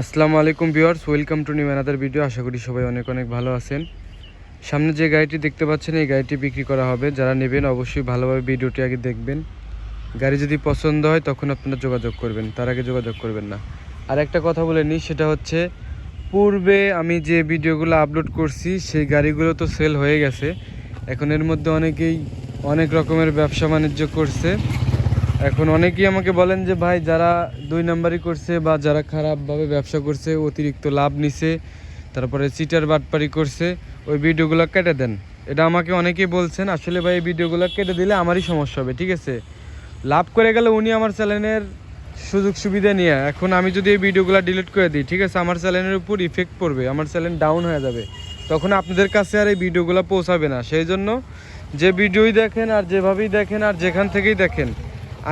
আসসালামু আলাইকুম viewers, welcome to new another video. আশা করি সবাই অনেক অনেক ভালো আছেন। সামনে যে গাড়িটি দেখতে পাচ্ছেন এই গাড়িটি বিক্রি করা হবে। যারা নেবেন অবশ্যই ভালোভাবে ভিডিওটি আগে দেখবেন। গাড়ি যদি পছন্দ হয় তখন আপনারা যোগাযোগ করবেন, তার আগে যোগাযোগ করবেন না। আর একটা কথা বলে নিই, সেটা হচ্ছে পূর্বে আমি যে ভিডিওগুলো আপলোড করছি সেই গাড়িগুলো তো সেল হয়ে গেছে। এখন এর মধ্যে অনেকেই অনেক রকমের ব্যবসা বাণিজ্য করছে। এখন অনেকেই আমাকে বলেন যে ভাই, যারা 2 নাম্বারই করছে বা যারা খারাপভাবে ব্যবসা করছে, অতিরিক্ত লাভ নিছে, তারপরে চিটার বাটপারি করছে, ওই ভিডিওগুলো কেটে দেন। এটা আমাকে অনেকেই বলছেন। আসলে ভাই এই ভিডিওগুলো কেটে দিলে আমারই সমস্যা হবে, ঠিক আছে? লাভ করে গেলে উনি আমার চ্যানেলের সুযোগ সুবিধা নিয়ে, এখন আমি যদি এই ভিডিওগুলো ডিলিট করে দিই, ঠিক আছে, আমার চ্যানেলের উপর ইফেক্ট পড়বে, আমার চ্যানেল ডাউন হয়ে যাবে, তখন আপনাদের কাছে আর এই ভিডিওগুলো পৌঁছাবে না। সেই জন্য যে ভিডিওই দেখেন আর যেভাবেই দেখেন আর যেখান থেকেই দেখেন,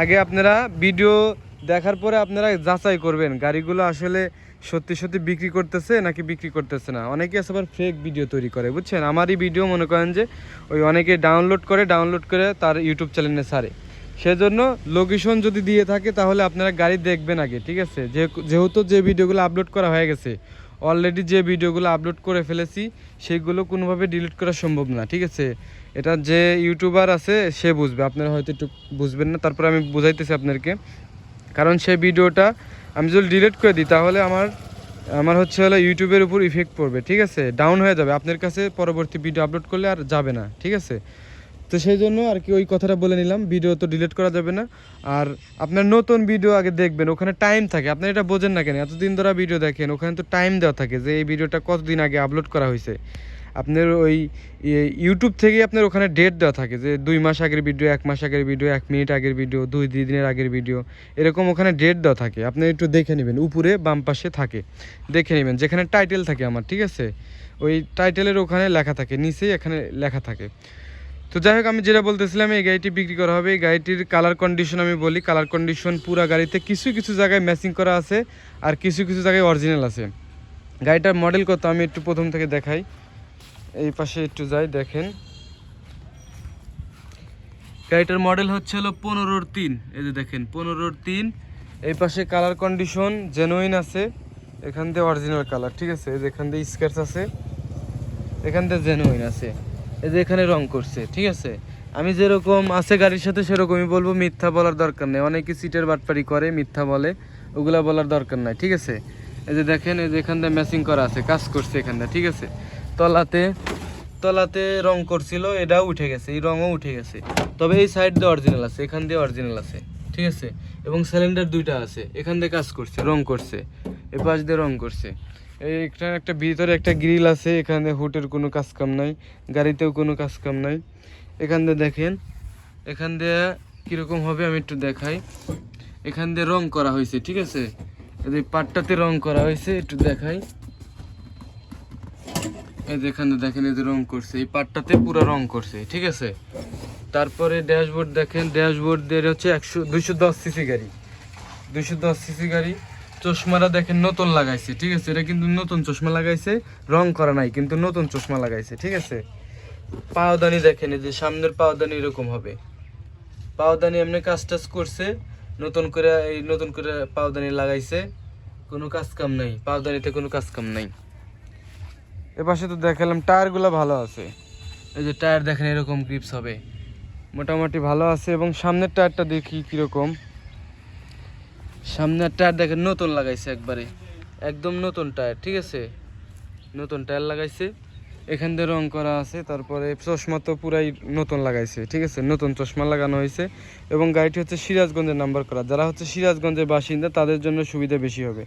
আগে আপনারা ভিডিও দেখার পরে আপনারা যাচাই করবেন গাড়িগুলো আসলে সত্যি সত্যি বিক্রি করতেছে নাকি বিক্রি করতেছে না। অনেকে আছে আবার ফেক ভিডিও তৈরি করে, বুঝছেন? আমারই ভিডিও মনে করেন যে ওই অনেকে ডাউনলোড করে তার ইউটিউব চ্যানেলে ছাড়ে। সেজন্য লোকেশন যদি দিয়ে থাকে তাহলে আপনারা গাড়ি দেখবেন আগে, ঠিক আছে? যেহেতু যে ভিডিওগুলো আপলোড করা হয়ে গেছে, অলরেডি যে ভিডিওগুলো আপলোড করে ফেলেছি, সেইগুলো কোনোভাবে ডিলিট করা সম্ভব না, ঠিক আছে? এটা যে ইউটিউবার আছে সে বুঝবে, আপনারা হয়তো একটু বুঝবেন না। তারপর আমি বুঝাইতেছি আপনাদেরকে, কারণ সেই ভিডিওটা আমি যদি ডিলিট করে দিই তাহলে আমার হলো ইউটিউবের উপর ইফেক্ট পড়বে, ঠিক আছে? ডাউন হয়ে যাবে, আপনার কাছে পরবর্তী ভিডিও আপলোড করলে আর যাবে না, ঠিক আছে? তো সেই জন্য আর কি ওই কথাটা বলে নিলাম, ভিডিও তো ডিলিট করা যাবে না। আর আপনার নতুন ভিডিও আগে দেখবেন, ওখানে টাইম থাকে। আপনার এটা বোঝেন না কেন? এতদিন ধরে ভিডিও দেখেন, ওখানে তো টাইম দেওয়া থাকে যে এই ভিডিওটা কতদিন আগে আপলোড করা হয়েছে। আপনার ওই ইউটিউব থেকেই আপনার ওখানে ডেট দেওয়া থাকে যে 2 মাস আগের ভিডিও, 1 মাস আগের ভিডিও, 1 মিনিট আগের ভিডিও, 2 দিনের আগের ভিডিও, এরকম ওখানে ডেট দেওয়া থাকে। আপনি একটু দেখে নেবেন, উপরে বাম পাশে থাকে, দেখে নেবেন যেখানে টাইটেল থাকে আমার, ঠিক আছে? ওই টাইটেলের ওখানে লেখা থাকে, নিচেই এখানে লেখা থাকে। তো যাই হোক, আমি যেটা বলতেছিলাম, এই গাড়িটি বিক্রি করা হবে। এই গাড়িটির কালার কন্ডিশন আমি বলি, কালার কন্ডিশন পুরা গাড়িতে কিছু কিছু জায়গায় ম্যাচিং করা আছে আর কিছু কিছু জায়গায় অরিজিনাল আছে। গাড়িটার মডেল কত আমি একটু প্রথম থেকে দেখাই। এই পাশে একটু যাই, দেখেন গাড়িটার মডেল হলো 15-3। এই যে দেখেন 15-3। এই পাশে কালার কন্ডিশন জেনুইন আছে, এখান দিয়ে অরিজিনাল কালার, ঠিক আছে? এই যে এখান দিয়ে স্ক্র্যাচ আছে, এখান দিয়ে জেনুইন আছে, এই যে এখানে রং করছে, ঠিক আছে? আমি যেরকম আছে গাড়ির সাথে সেরকমই বলবো, মিথ্যা বলার দরকার নেই। অনেকে সিটের বাটপারি করে, মিথ্যা বলে, ওগুলা বলার দরকার নাই, ঠিক আছে? এই যে দেখেন, এই যে এখান দিয়ে ম্যাচিং করা আছে, কাজ করছে এখান দিয়ে, ঠিক আছে? তলাতে তলাতে রং করছিল, এটাও উঠে গেছে, এই রঙও উঠে গেছে। তবে এই সাইড দিয়ে অরিজিনাল আছে, এখান দিয়ে অরিজিনাল আছে, ঠিক আছে? এবং সিলিন্ডার 2টা আছে, এখান দিয়ে কাজ করছে, রং করছে, এ পাশ দিয়ে রং করছে। এইখানে একটা ভিতরে একটা গ্রিল আছে, এখানে হুটের কোনো কাজ কাম নাই, গাড়িতেও কোনো কাজ কাম নাই। এখান দিয়ে দেখেন, এখান দিয়ে কীরকম হবে আমি একটু দেখাই। এখান দিয়ে রং করা হয়েছে, ঠিক আছে? এই পাটটাতে রং করা হয়েছে, একটু দেখাই। এই যে এখানে দেখেন, এই যে রং করছে, এই পাটটাতে পুরো রং করছে, ঠিক আছে? তারপরে ড্যাশবোর্ড দেখেন, ড্যাশবোর্ড দিয়ে হচ্ছে 210 সিসি গাড়ি, 210 সিসি গাড়ি। চশমাটা দেখেন নতুন লাগাইছে, ঠিক আছে? এটা কিন্তু নতুন চশমা লাগাইছে, রং করা নাই, কিন্তু নতুন চশমা লাগাইছে, ঠিক আছে? পাওদানি দেখেন, এই যে সামনের পাওদানি এরকম হবে, পাওদানি এমনি কাজ টাজ করছে, নতুন করে পাওদানি লাগাইছে, কোনো কাজ কাম নাই, পাওদানিতে কোনো কাজ কাম নাই। এপাশে তো দেখালাম টায়ারগুলো ভালো আছে, এই যে টায়ার দেখেন এরকম গ্রিপস হবে, মোটামুটি ভালো আছে। এবং সামনের টায়ারটা দেখি কীরকম, সামনের টায়ার দেখেন নতুন লাগাইছে, একদম নতুন টায়ার, ঠিক আছে? নতুন টায়ার লাগাইছে, এখান দিয়ে রং করা আছে। তারপরে চশমা তো পুরাই নতুন লাগাইছে, ঠিক আছে? নতুন চশমা লাগানো হয়েছে। এবং গাড়িটি হচ্ছে সিরাজগঞ্জের নাম্বার করা, যারা হচ্ছে সিরাজগঞ্জের বাসিন্দা তাদের জন্য সুবিধা বেশি হবে।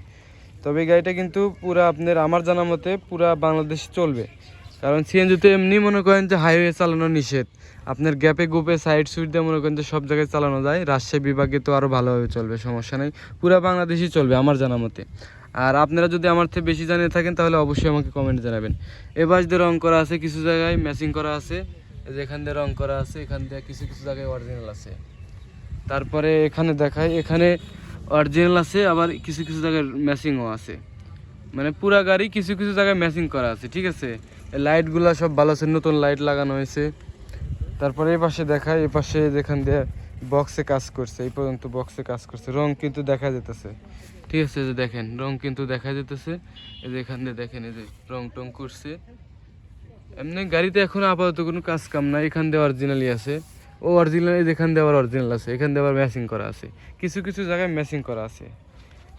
তবে এই গাড়িটা কিন্তু পুরা আপনার, আমার জানা মতে পুরা বাংলাদেশ চলবে। কারণ সিএনজিতে এমনি মনে করেন যে হাইওয়ে চালানো নিষেধ, আপনার গ্যাপে গোপে সাইড সুইড দিয়ে মনে করেন যে সব জায়গায় চালানো যায়। রাজশাহী বিভাগে তো আরও ভালোভাবে চলবে, সমস্যা নেই, পুরা বাংলাদেশই চলবে আমার জানা মতে। আর আপনারা যদি আমার থেকে বেশি জানিয়ে থাকেন তাহলে অবশ্যই আমাকে কমেন্ট জানাবেন। এবার দিয়ে রং করা আছে, কিছু জায়গায় ম্যাচিং করা আছে, যেখান দিয়ে রং করা আছে, এখান দিয়ে কিছু কিছু জায়গায় অরিজিনাল আছে। তারপরে এখানে দেখাই, এখানে অরিজিনাল আছে, আবার কিছু কিছু জায়গায় ম্যাচিংও আছে, মানে পুরা গাড়ি কিছু কিছু জায়গায় ম্যাচিং করা আছে, ঠিক আছে? লাইটগুলো সব ভালো আছে, নতুন লাইট লাগানো হয়েছে। তারপরে এই পাশে দেখাই, এই পাশে যেখান দিয়ে বক্সে কাজ করছে, এই পর্যন্ত বক্সে কাজ করছে, রং কিন্তু দেখা যেতেছে, ঠিক আছে, এই যে দেখেন রং কিন্তু দেখা যেতেছে, এই যে এখান দিয়ে দেখেন এই যে রং টং করছে। এমনি গাড়িতে এখন আপাতত কোনো কাজ কাম নাই, এখান দিয়ে অরিজিনালি আছে, ও অরিজিনাল, এখান দিয়ে আবার অরিজিনাল আছে, এখান দিয়ে আবার ম্যাচিং করা আছে, কিছু কিছু জায়গায় ম্যাচিং করা আছে।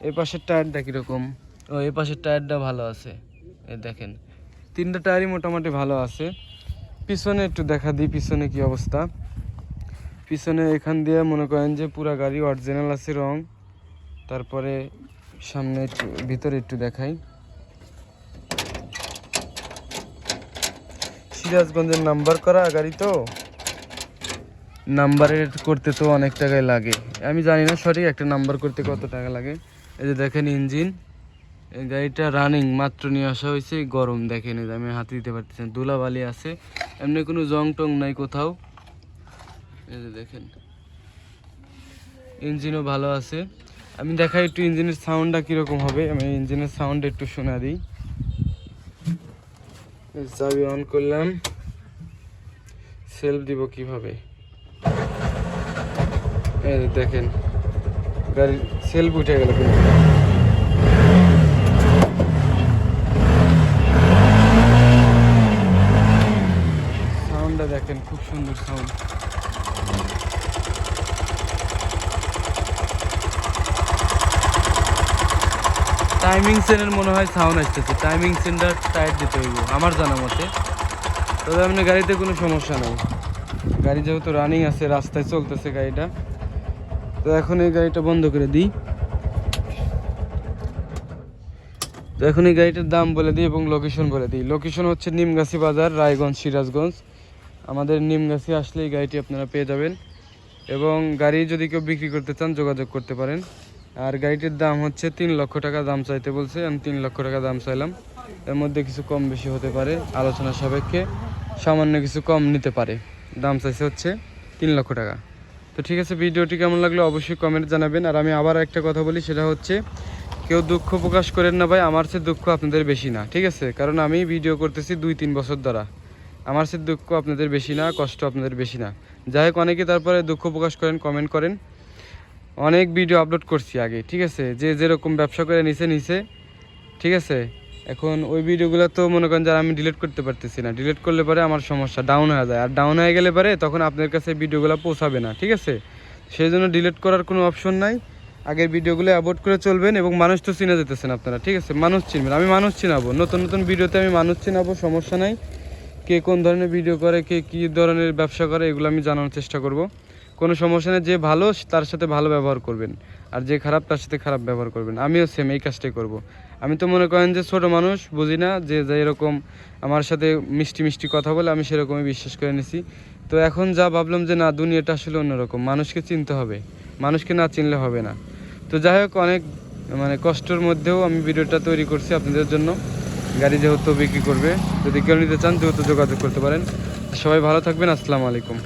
এই পাশের টায়ারটা কীরকম, ও এই পাশের টায়ারটা ভালো আছে, এই দেখেন তিনটা টায়ারই মোটামুটি ভালো আছে। পিছনে একটু দেখা দিই পিছনে কি অবস্থা। পিছনে এখান দিয়ে মনে করেন যে পুরা গাড়ি অরিজিনাল আছে রং। তারপরে সামনে একটু ভিতরে একটু দেখাই। সিরাজগঞ্জের নাম্বার করা গাড়ি, তো নাম্বারের করতে তো অনেক টাকাই লাগে, আমি জানি না সঠিক একটা নাম্বার করতে কত টাকা লাগে। এই যে দেখেন ইঞ্জিন, এই গাড়িটা রানিং মাত্র নিয়ে আসা হয়েছে, গরম দেখেন, এই যে আমি হাতে দিতে পারতেছি না, ধুলাবালি আছে, এমনি কোনো জং টং নাই কোথাও। এই যে দেখেন ইঞ্জিনও ভালো আছে। আমি দেখাই একটু ইঞ্জিনের সাউন্ডটা কীরকম হবে, আমি ইঞ্জিনের সাউন্ড একটু শোনা দিই। চাবি অন করলাম, সেলফ দিব কিভাবে, এই যে দেখেন গাড়ির সেলফ উঠে গেল কিন্তু। সাউন্ডটা দেখেন খুব সুন্দর সাউন্ড। টাইমিং সেনের মনে হয় সাউন্ড আসতেছে, টাইমিং সেন্টার টায়ার দিতে হইব আমার জানা মতে। তবে এমনি গাড়িতে কোনো সমস্যা নেই, গাড়ি যেহেতু রানিং আছে, রাস্তায় চলতেছে গাড়িটা। তো এখন এই গাড়িটা বন্ধ করে দিই। তো এখন এই গাড়িটার দাম বলে দিই এবং লোকেশন বলে দিই। লোকেশন হচ্ছে নিমগাছি বাজার, রায়গঞ্জ, সিরাজগঞ্জ। আমাদের নিমগাছি আসলে এই গাড়িটি আপনারা পেয়ে যাবেন, এবং গাড়ি যদি কেউ বিক্রি করতে চান যোগাযোগ করতে পারেন। আর গাড়িটির দাম হচ্ছে 3 লক্ষ টাকা দাম চাইতে বলছে, আমি 3 লক্ষ টাকা দাম চাইলাম। এর মধ্যে কিছু কম বেশি হতে পারে, আলোচনা সাপেক্ষে সামান্য কিছু কম নিতে পারে। দাম চাইছে হচ্ছে 3 লক্ষ টাকা। তো ঠিক আছে, ভিডিওটি কেমন লাগলো অবশ্যই কমেন্ট জানাবেন। আর আমি আবার একটা কথা বলি, সেটা হচ্ছে কেউ দুঃখ প্রকাশ করেন না ভাই, আমার চেয়ে দুঃখ আপনাদের বেশি না, ঠিক আছে? কারণ আমি ভিডিও করতেছি 2-3 বছর দ্বারা, আমার চেয়ে দুঃখ আপনাদের বেশি না, কষ্ট আপনাদের বেশি না। যাই হোক, অনেকে তারপরে দুঃখ প্রকাশ করেন, কমেন্ট করেন। অনেক ভিডিও আপলোড করছি আগে, ঠিক আছে? যে যেরকম ব্যবসা করে নিছে, ঠিক আছে? এখন ওই ভিডিওগুলো তো মনে করেন যারা আমি ডিলিট করতে পারতেছি না, ডিলিট করলে পরে আমার সমস্যা ডাউন হয়ে যায়, আর ডাউন হয়ে গেলে পরে তখন আপনার কাছে ভিডিওগুলো পৌঁছাবে না, ঠিক আছে? সেই জন্য ডিলিট করার কোনো অপশন নাই, আগের ভিডিওগুলো অ্যাভয়েড করে চলবেন। এবং মানুষ তো চিনে যেতেছেন আপনারা, ঠিক আছে? মানুষ চিনবেন, আমি মানুষ চিনাবো, নতুন নতুন ভিডিওতে আমি মানুষ চিনাবো, সমস্যা নাই। কে কোন ধরনের ভিডিও করে, কে কী ধরনের ব্যবসা করে, এগুলো আমি জানানোর চেষ্টা করব। কোনো সমস্যা নেই, যে ভালো তার সাথে ভালো ব্যবহার করবেন, আর যে খারাপ তার সাথে খারাপ ব্যবহার করবেন। আমিও সেম এই কাজটাই করব। আমি তো মনে করেন যে ছোটো মানুষ, বুঝি না, যে এরকম আমার সাথে মিষ্টি মিষ্টি কথা বলে আমি সেরকমই বিশ্বাস করে নিছি। তো এখন যা ভাবলাম যে না, দুনিয়াটা আসলে অন্যরকম, মানুষকে চিনতে হবে, মানুষকে না চিনলে হবে না। তো যাই হোক, অনেক কষ্টের মধ্যেও আমি ভিডিওটা তৈরি করছি আপনাদের জন্য। গাড়ি যেহেতু বিক্রি করবে, যদি কেউ নিতে চান যেহেতু যোগাযোগ করতে পারেন। সবাই ভালো থাকবেন, আসসালামু আলাইকুম।